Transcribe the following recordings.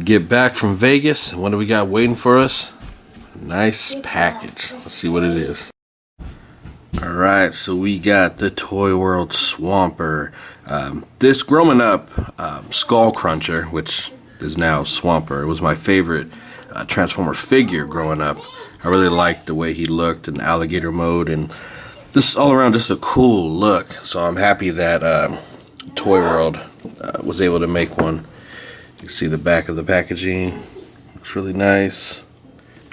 Get back from Vegas, and what do we got waiting for us? Nice package. Let's see what it is. Alright, so we got the Toy World Swamper. This, growing up, Skull Cruncher, which is now Swamper, it was my favorite Transformer figure growing up. I really liked the way he looked in alligator mode, and this all around just a cool look. So I'm happy that Toy World was able to make one. You can see the back of the packaging. Looks really nice.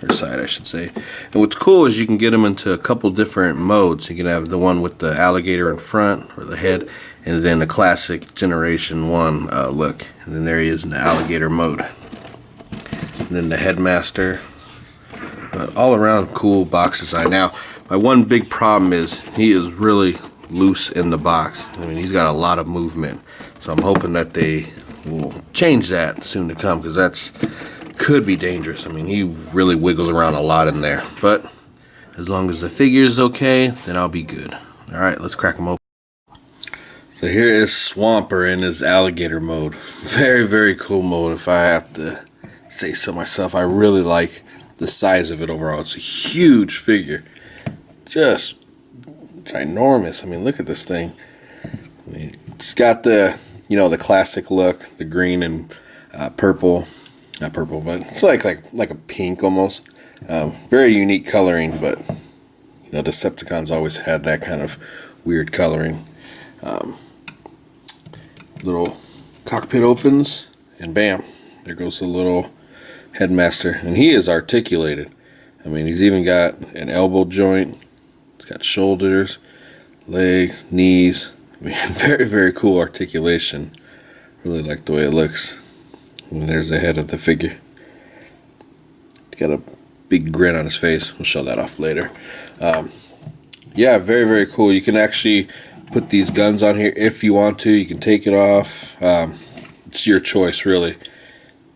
Or side, I should say. And what's cool is you can get them into a couple different modes. You can have the one with the alligator in front, or the head, and then the classic Generation 1 look. And then there he is in the alligator mode. And then the Headmaster. All around cool box design. Now, my one big problem is he is really loose in the box. I mean, he's got a lot of movement. So I'm hoping that they will change that soon to come, because that's could be dangerous. I mean, he really wiggles around a lot in there. But as long as the figure is okay, then I'll be good. Alright, let's crack him open. So here is Swamper in his alligator mode. Very, very cool mode, if I have to say so myself. I really like the size of it overall. It's a huge figure. Just ginormous. I mean, look at this thing. I mean, it's got the, you know, the classic look, the green and purple. Not purple, but it's like a pink almost. Very unique coloring, but you know, Decepticons always had that kind of weird coloring. Little cockpit opens, and bam, there goes the little Headmaster, and he is articulated. I mean, he's even got an elbow joint. He's got shoulders, legs, knees. I mean, very, very cool articulation. Really like the way it looks. And there's the head of the figure. He's got a big grin on his face. We'll show that off later. Yeah, very, very cool. You can actually put these guns on here if you want to. You can take it off. It's your choice, really.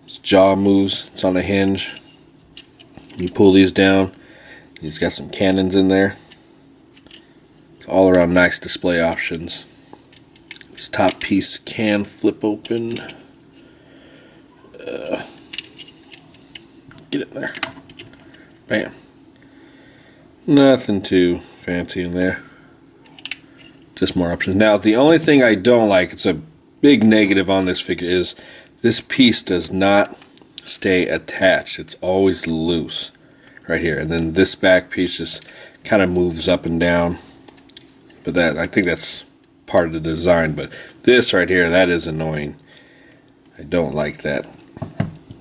His jaw moves. It's on a hinge. You pull these down. He's got some cannons in there. It's all around nice display options. This top piece can flip open. Get it there. Bam. Nothing too fancy in there. Just more options. Now, the only thing I don't like, it's a big negative on this figure, is this piece does not stay attached. It's always loose right here. And then this back piece just kind of moves up and down. But that, I think that's part of the design. But this right here, that is annoying. I don't like that.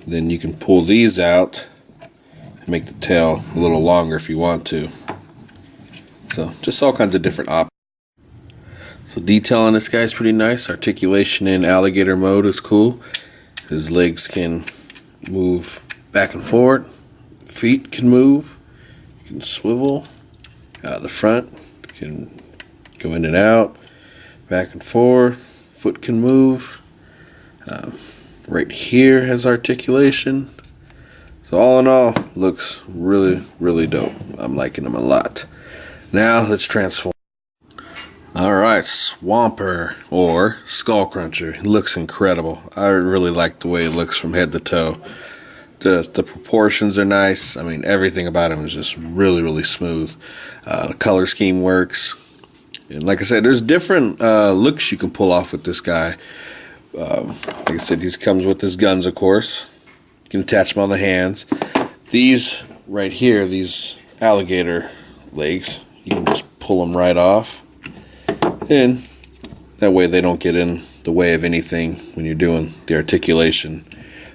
Then you can pull these out and make the tail a little longer if you want to. So just all kinds of different options. So detail on this guy is pretty nice. Articulation in alligator mode is cool. His legs can move back and forward. Feet can move. You can swivel. The front can go in and out. Back and forth. Foot can move. Right here has articulation. So all in all, looks really, really dope. I'm liking him a lot. Now let's transform. Alright, Swamper, or Skull Cruncher. He looks incredible. I really like the way it looks from head to toe. The proportions are nice. I mean, everything about him is just really, really smooth. The color scheme works. And like I said, there's different looks you can pull off with this guy. Like I said, he comes with his guns, of course. You can attach them on the hands. These right here, these alligator legs, you can just pull them right off. And that way they don't get in the way of anything when you're doing the articulation.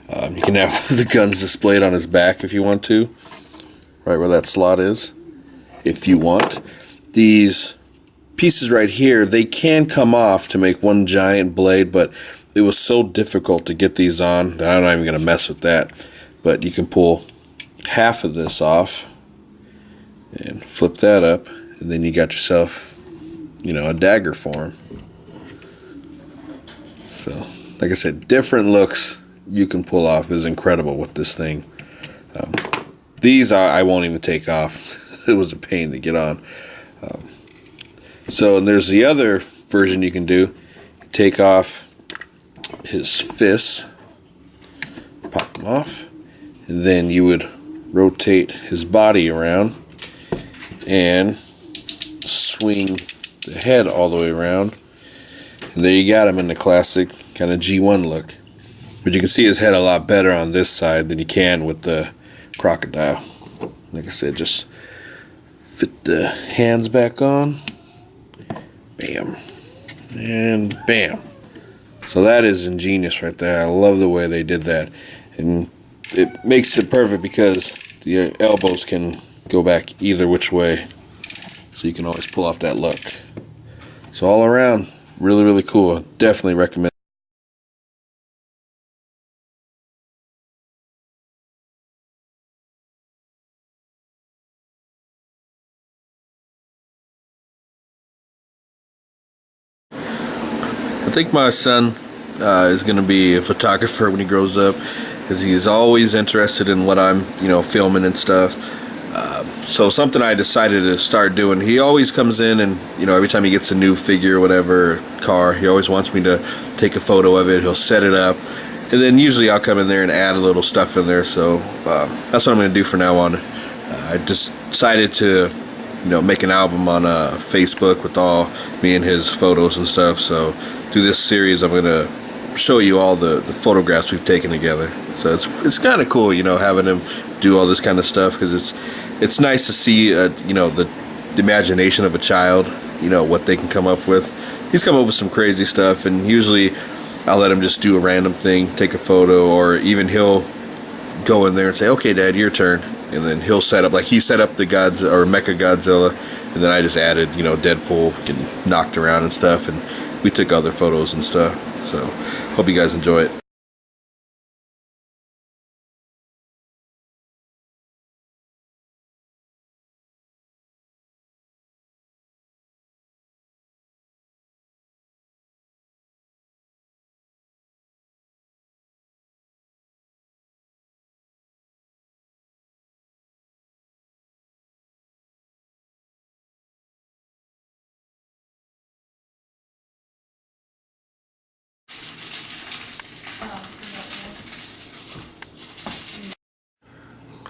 You can have the guns displayed on his back if you want to. Right where that slot is. If you want. These pieces right here, they can come off to make one giant blade, but it was so difficult to get these on that I'm not even going to mess with that. But you can pull half of this off and flip that up, and then you got yourself, you know, a dagger form. So, like I said, different looks you can pull off is incredible with this thing. These I won't even take off. It was a pain to get on. So, and there's the other version you can do. Take off his fists, pop come off, and then you would rotate his body around and swing the head all the way around, and there you got him in the classic kind of G1 look. But you can see his head a lot better on this side than you can with the crocodile. Like I said, just fit the hands back on, bam, and bam. So that is ingenious right there. I love the way they did that, and it makes it perfect because the elbows can go back either which way, so you can always pull off that look. So all around, really, really cool. Definitely recommend. I think my son is going to be a photographer when he grows up, because he is always interested in what I'm, filming and stuff. So something I decided to start doing. He always comes in and, every time he gets a new figure or whatever, car, he always wants me to take a photo of it. He'll set it up, and then usually I'll come in there and add a little stuff in there. So that's what I'm going to do from now on. I just decided to make an album on Facebook with all me and his photos and stuff. So through this series, I'm gonna show you all the photographs we've taken together. So it's kind of cool, having him do all this kind of stuff, because it's nice to see the imagination of a child, what they can come up with. He's come up with some crazy stuff, and usually I'll let him just do a random thing, take a photo, or even he'll go in there and say, "Okay, Dad, your turn." And then he'll set up, like he set up the Mecha Godzilla, and then I just added, Deadpool getting knocked around and stuff, and we took other photos and stuff. So hope you guys enjoy it.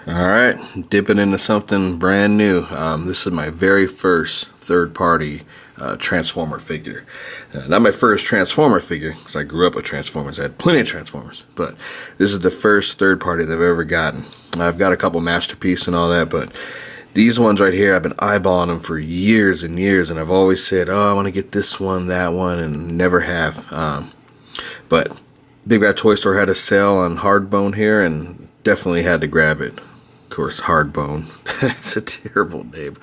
Alright, dipping into something brand new. This is my very first third-party Transformer figure. Not my first Transformer figure, because I grew up with Transformers. I had plenty of Transformers, but this is the first third-party that I've ever gotten. I've got a couple Masterpiece and all that, but these ones right here, I've been eyeballing them for years and years, and I've always said, oh, I want to get this one, that one, and never have. But Big Bad Toy Store had a sale on Hardbone here, and definitely had to grab it. Of course, Hardbone. It's a terrible name.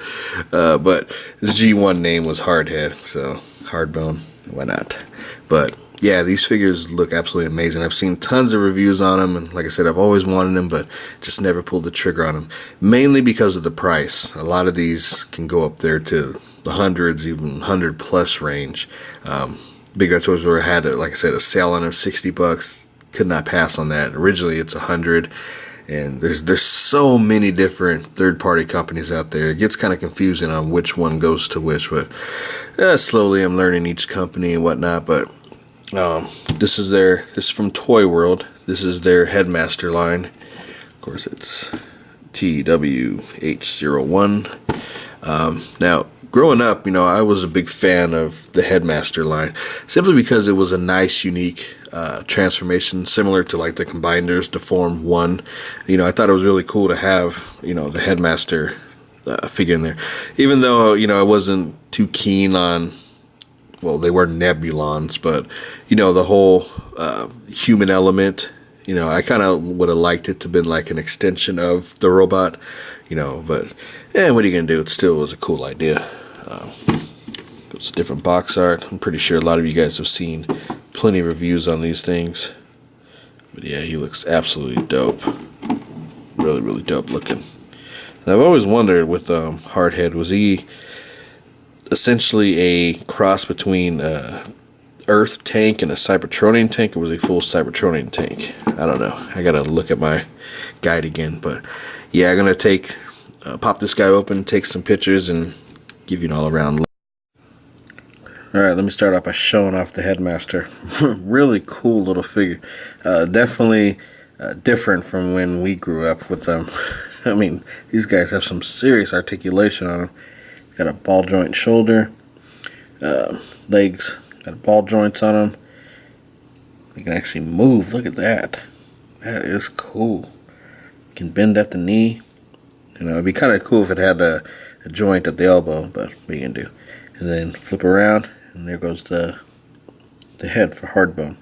But his G1 name was Hardhead, so Hardbone, why not? But yeah, these figures look absolutely amazing. I've seen tons of reviews on them, and like I said, I've always wanted them, but just never pulled the trigger on them. Mainly because of the price. A lot of these can go up there to the hundreds, even 100+ range. Big Bad Toy Store had, like I said, a sale on them, $60. Could not pass on that. Originally, it's 100. And there's so many different third-party companies out there. It gets kind of confusing on which one goes to which, but slowly I'm learning each company and whatnot. But this is from Toy World. This is their Headmaster line. Of course, it's TWH01. Now, growing up, I was a big fan of the Headmaster line, simply because it was a nice, unique transformation, similar to like the Combiners, to form one. I thought it was really cool to have, the Headmaster figure in there. Even though, I wasn't too keen on, well, they were Nebulons, but, the whole human element, I kind of would have liked it to have been like an extension of the robot, but, what are you going to do? It still was a cool idea. It's different box art. I'm pretty sure a lot of you guys have seen plenty of reviews on these things. But yeah, he looks absolutely dope. Really, really dope looking. And I've always wondered with Hardhead, was he essentially a cross between Earth tank and a Cybertronian tank, or was he full Cybertronian tank? I don't know. I gotta look at my guide again. But yeah, I'm gonna pop this guy open, take some pictures, and give you an all-around look. Alright, let me start off by showing off the Headmaster. Really cool little figure. Definitely different from when we grew up with them. I mean, these guys have some serious articulation on them. Got a ball joint shoulder, legs got ball joints on them. They can actually move. Look at that. That is cool. You can bend at the knee. You know, it'd be kind of cool if it had a joint at the elbow, but what are you gonna do? And then flip around, and there goes the head for hard bone.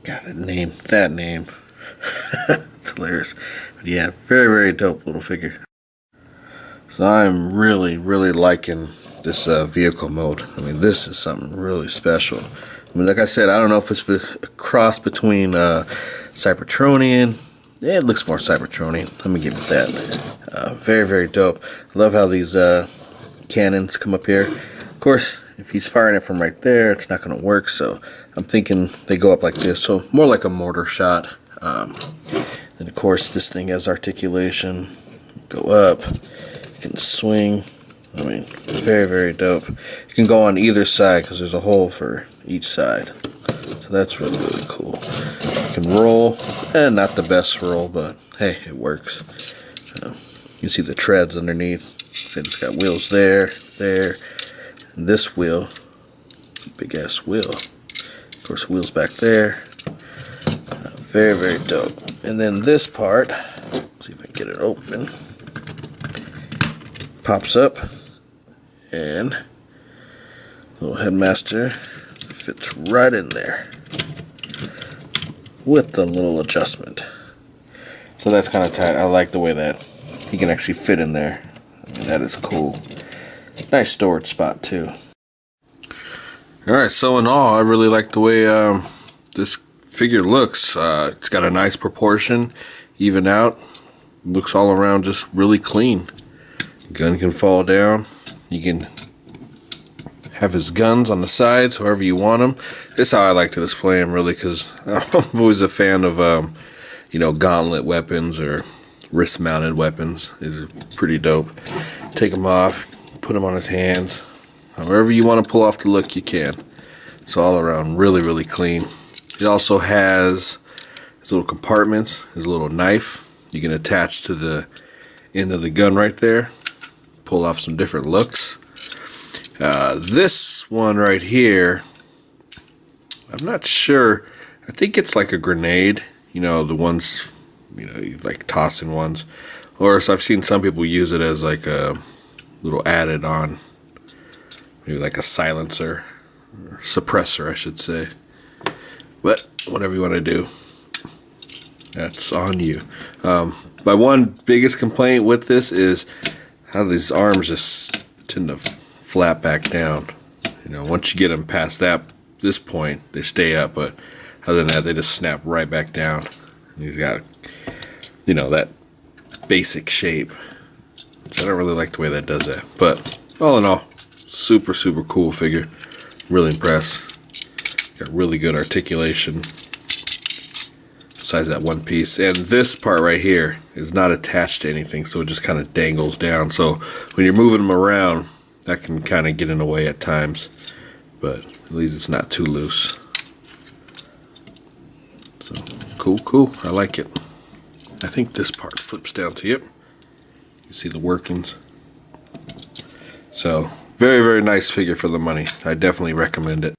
God, that name. It's hilarious. But yeah, very, very dope little figure. So I'm really, really liking this vehicle mode. I mean, this is something really special. I mean, like I said, I don't know if it's a cross between Cybertronian. Yeah, it looks more Cybertronian. Let me give it that. Very, very dope. I love how these cannons come up here. Of course, if he's firing it from right there, it's not going to work. So I'm thinking they go up like this. So more like a mortar shot. And of course, this thing has articulation. Go up. You can swing. I mean, very, very dope. You can go on either side because there's a hole for each side. So that's really, really cool. You can roll. Not the best roll, but hey, it works. You can see the treads underneath. So it's got wheels there, and this wheel, big ass wheel. Of course, wheels back there. Very, very dope. And then this part, let's see if I can get it open. Pops up, and little headmaster fits right in there with the little adjustment. So that's kind of tight. I like the way that he can actually fit in there. I mean, that is cool. Nice storage spot too. Alright, so in all, I really like the way this figure looks. It's got a nice proportion, even out. Looks all around just really clean. Gun can fall down. You can have his guns on the sides, however you want them. This is how I like to display them, really, because I'm always a fan of, gauntlet weapons or wrist-mounted weapons. These are pretty dope. Take them off, put them on his hands. However you want to pull off the look, you can. It's all around really, really clean. It also has his little compartments, his little knife. You can attach to the end of the gun right there. Pull off some different looks. This one right here, I'm not sure. I think it's like a grenade. You know, the ones, you like tossing ones. Or so I've seen some people use it as like a little added on. Maybe like a silencer. Or suppressor, I should say. But whatever you want to do, that's on you. My one biggest complaint with this is how these arms just tend to flap back down. You know, once you get them past this point, they stay up, but other than that, they just snap right back down. And he's got, that basic shape. Which I don't really like the way that does that. But all in all, super, super cool figure. Really impressed. Got really good articulation. Besides that one piece. And this part right here is not attached to anything, so it just kind of dangles down. So when you're moving them around, that can kind of get in the way at times. But at least it's not too loose. So cool. I like it. I think this part flips down to you. You see the workings. So very, very nice figure for the money. I definitely recommend it.